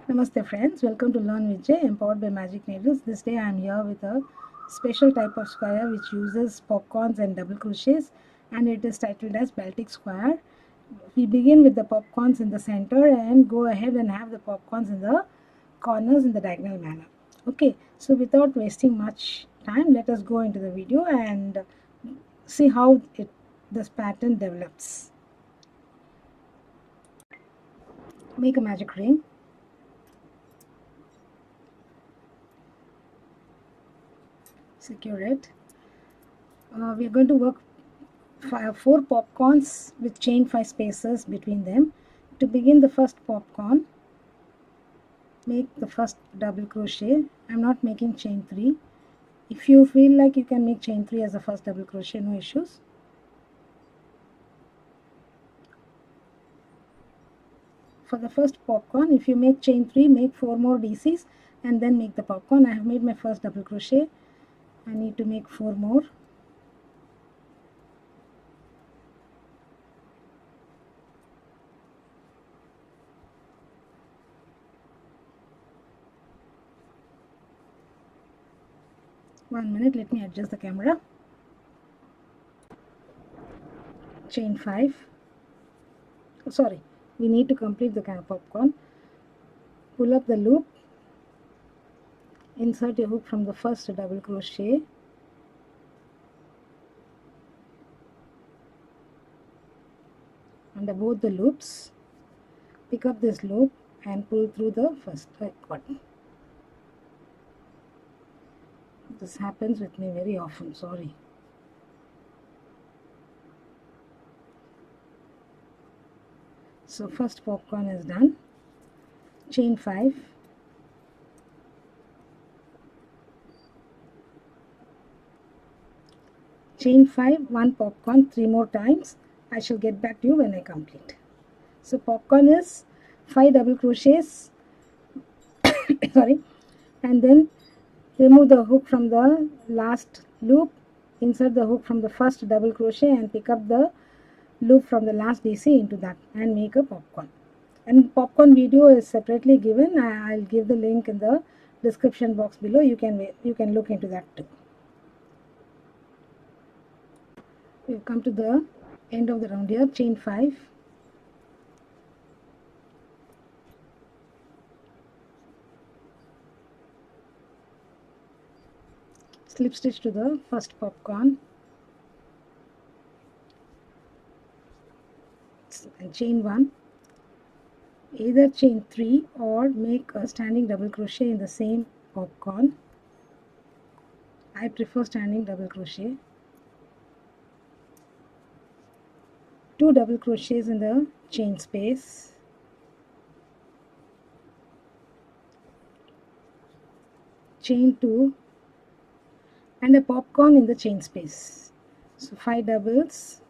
Namaste friends, welcome to Learn with Jay, empowered by Magic Needles. This day I am here with a special type of square which uses popcorns and double crochets, and it is titled as Baltic square. We begin with the popcorns in the center and go ahead and have the popcorns in the corners in the diagonal manner. Okay, so without wasting much time, let us go into the video and see how this pattern develops. Make a magic ring. Secure it. We are going to work 4 popcorns with chain 5 spaces between them. To begin the first popcorn, make the first double crochet. I am not making chain 3. If you feel like you can make chain 3 as the first double crochet, no issues. For the first popcorn, if you make chain 3, make 4 more DCs and then make the popcorn. I have made my first double crochet. I need to make 4 more. One minute, let me adjust the camera. Chain 5. Sorry, we need to complete the popcorn. Pull up the loop, insert your hook from the first double crochet, under both the loops, pick up this loop and pull through the first one. This happens with me very often, sorry. So first popcorn is done. Chain 5. Chain 5, 1 popcorn 3 more times. I shall get back to you when I complete. So popcorn is 5 double crochets sorry, and then remove the hook from the last loop, insert the hook from the first double crochet and pick up the loop from the last DC into that and make a popcorn. And popcorn video is separately given. I'll give the link in the description box below. You can look into that too. We've come to the end of the round here. Chain 5. Slip stitch to the first popcorn and chain 1. Either chain 3 or make a standing double crochet in the same popcorn. I prefer standing double crochet. 2 double crochets in the chain space. Chain 2 and a popcorn in the chain space. So 5 doubles.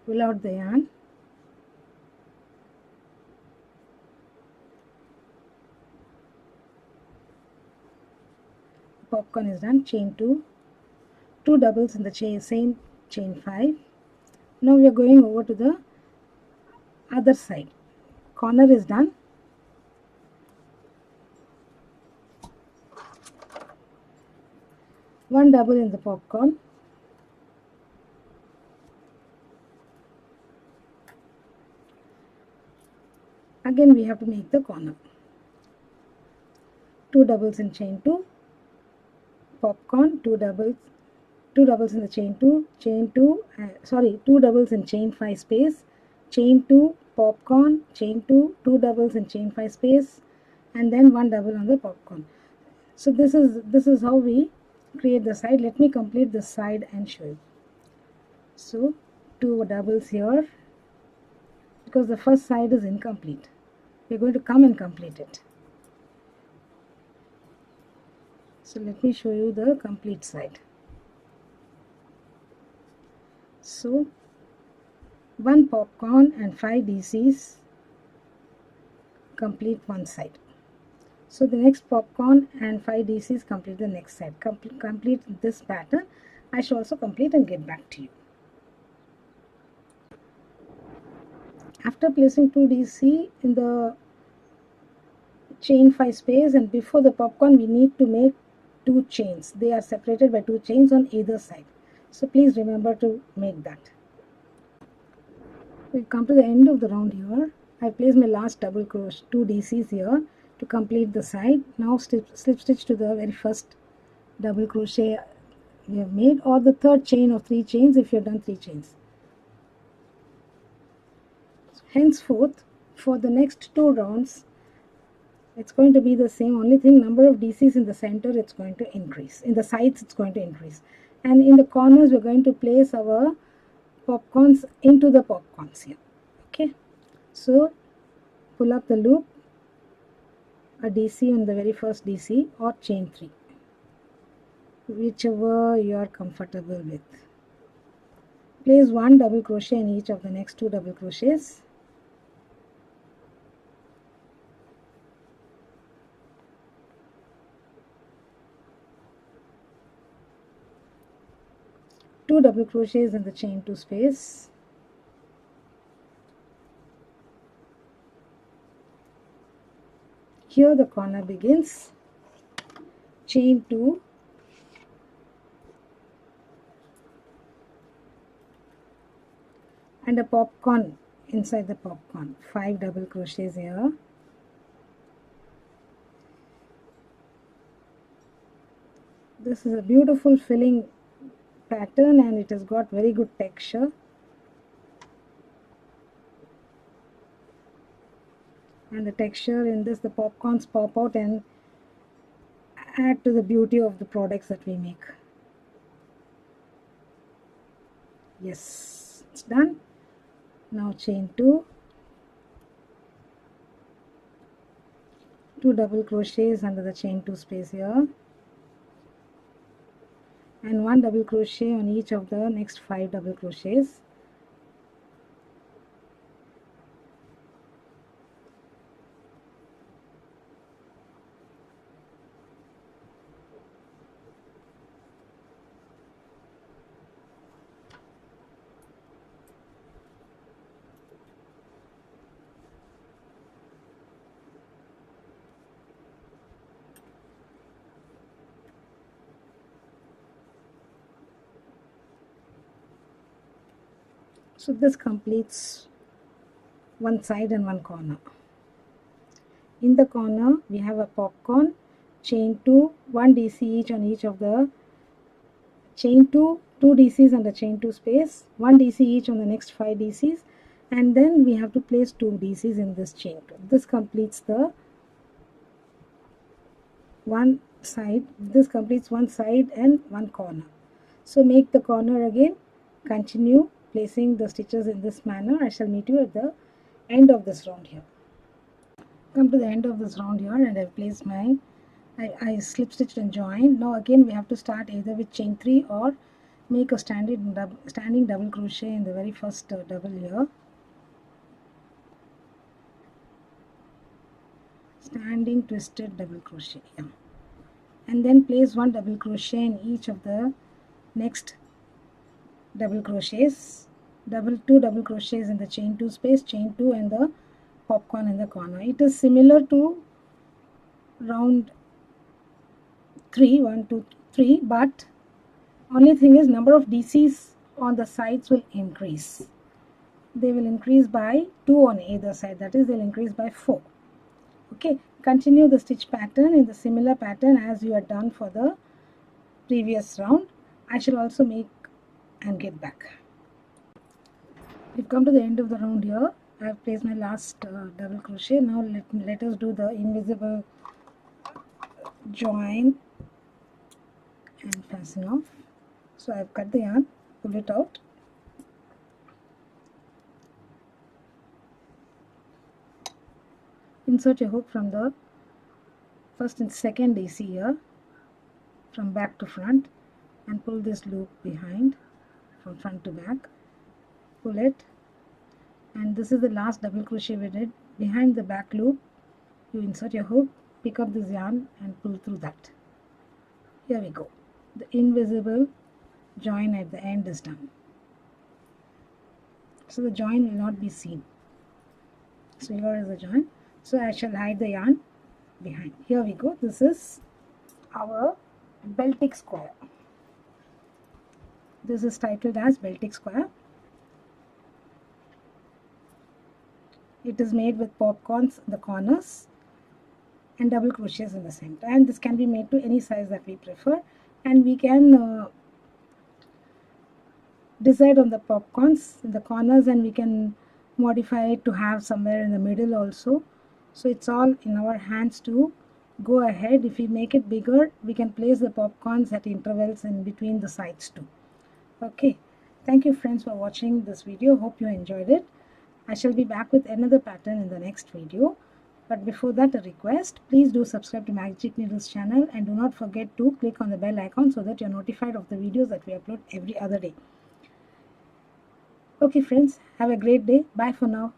Pull out the yarn. Popcorn is done. Chain 2. 2 doubles in the same chain 5. Now we are going over to the other side. Corner is done. One double in the popcorn. Again we have to make the corner. 2 doubles in chain 2, popcorn, 2 doubles in the chain 2, 2 doubles in chain 5 space, chain 2, popcorn, chain 2, 2 doubles in chain 5 space, and then 1 double on the popcorn. So this is how we create the side. Let me complete the side and show you. So 2 doubles here because the first side is incomplete. We are going to come and complete it. So let me show you the complete side. So 1 popcorn and 5 DCs complete one side. So the next popcorn and 5 DCs complete the next side. Complete this pattern. I shall also complete and get back to you. After placing 2 DC in the chain 5 space and before the popcorn, we need to make 2 chains. They are separated by 2 chains on either side. So please remember to make that. We come to the end of the round here. I place my last double crochet 2 DCs here to complete the side. Now slip stitch to the very first double crochet we have made, or the third chain of 3 chains if you have done 3 chains. Henceforth, for the next 2 rounds, it's going to be the same. Only thing, number of DCs in the center it's going to increase. In the sides it's going to increase, and in the corners we're going to place our popcorns into the popcorns here. Okay, so pull up the loop, a DC on the very first DC or chain 3, whichever you are comfortable with. Place 1 double crochet in each of the next 2 double crochets. Two double crochets in the chain 2 space. Here the corner begins. Chain 2, and a popcorn inside the popcorn. 5 double crochets here. This is a beautiful filling pattern and it has got very good texture. And the texture in this, the popcorns pop out and add to the beauty of the products that we make. Yes, it's done. Now chain 2, 2 double crochets under the chain 2 space here, and 1 double crochet on each of the next 5 double crochets. So this completes one side and one corner. In the corner we have a popcorn, chain 2, 1 DC each on each of the chain 2, 2 DCs on the chain 2 space, 1 DC each on the next 5 DCs, and then we have to place 2 DCs in this chain 2. This completes the one side. This completes one side and one corner. So make the corner again, continue placing the stitches in this manner. I shall meet you at the end of this round here. Come to the end of this round here and I've placed my I slip stitched and joined. Now again we have to start either with chain 3 or make a standing double crochet in the very first double here. Standing twisted double crochet here. And then place 1 double crochet in each of the next double crochets. 2 double crochets in the chain 2 space, chain 2 and the popcorn in the corner. It is similar to round 3, 1, 2, 3, but only thing is number of DCs on the sides will increase. They will increase by 2 on either side, that is they'll increase by 4. Okay, continue the stitch pattern in the similar pattern as you had done for the previous round. I shall also make and get back. We've come to the end of the round here. I have placed my last double crochet. Now let us do the invisible join and fasten off. So I have cut the yarn, pull it out, insert your hook from the first and second DC here from back to front and pull this loop behind from front to back, pull it, and this is the last double crochet we did. Behind the back loop you insert your hook pick up this yarn and pull through that. Here we go. The invisible join at the end is done. So the join will not be seen. So here is the join. So I shall hide the yarn behind. Here we go. This is our Baltic square. This is titled as Baltic square. It is made with popcorns in the corners and double crochets in the center, and this can be made to any size that we prefer, and we can decide on the popcorns in the corners, and we can modify it to have somewhere in the middle also. So it's all in our hands to go ahead. If we make it bigger, we can place the popcorns at intervals in between the sides too. Okay, thank you friends for watching this video. Hope you enjoyed it. I shall be back with another pattern in the next video. But before that, a request, please do subscribe to Magic Needles channel, and do not forget to click on the bell icon so that you're notified of the videos that we upload every other day. Okay friends, have a great day. Bye for now.